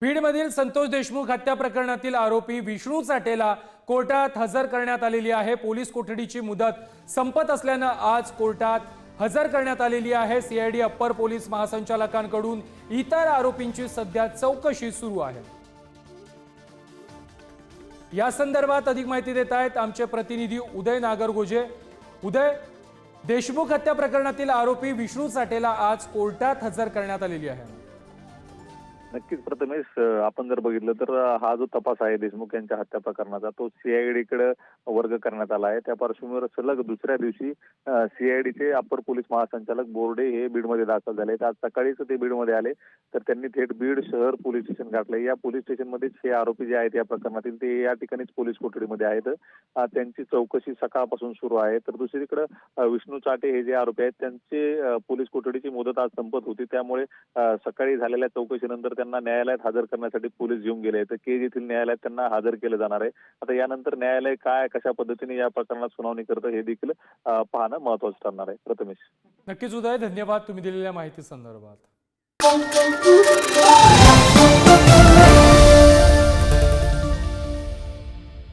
बीडमधील संतोष देशमुख हत्या प्रकरणातील आरोपी विष्णू चाटेला कोर्टात हजर करण्यात आलेली आहे। पोलीस कोठडीची मुदत संपत असल्याने आज कोर्टात हजर करण्यात आलेली आहे। सीआयडी अप्पर पोलीस महासंचालकांकडून इतर आरोपींची सध्या चौकशी सुरू आहे। या संदर्भात अधिक माहिती देत आहेत आमचे प्रतिनिधी उदय नागरगोजे। उदय, देशमुख हत्या प्रकरणातील आरोपी विष्णू चाटेला आज कोर्टात हजर करण्यात आलेली आहे। नक्कीच प्रथमेश, आपण जर बघितलं तर हा जो तपास आहे देशमुख यांच्या हत्या प्रकरणाचा तो सीआयडीकडे वर्ग करण्यात आला आहे। त्या पार्श्वभूमीवर सलग दुसऱ्या दिवशी सीआयडीचे अप्पर पोलीस महासंचालक बोर्डे हे बीडमध्ये दाखल झाले। आज सकाळीच ते बीडमध्ये आले तर त्यांनी थेट बीड शहर पोलीस स्टेशन गाठले। या पोलीस स्टेशनमध्येच हे आरोपी जे आहेत या प्रकरणातील ते या ठिकाणीच पोलीस कोठडीमध्ये आहेत। त्यांची चौकशी सकाळपासून सुरू आहे। तर दुसरीकडे विष्णू चाटे हे जे आरोपी आहेत त्यांचे पोलीस कोठडीची मुदत आज संपत होती, त्यामुळे सकाळी झालेल्या चौकशीनंतर त्यांना न्यायालयात हजर करण्यासाठी पोलीस घेऊन गेले। तर केज येथील न्यायालयात त्यांना हजर केलं जाणार आहे। आता यानंतर न्यायालय काय कशा पद्धतीने या प्रकरणात सुनावणी करतं हे देखील पाहणं महत्त्वाचं ठरणार आहे। प्रथमेश, नक्कीच उदय, धन्यवाद तुम्ही दिलेल्या माहिती संदर्भात।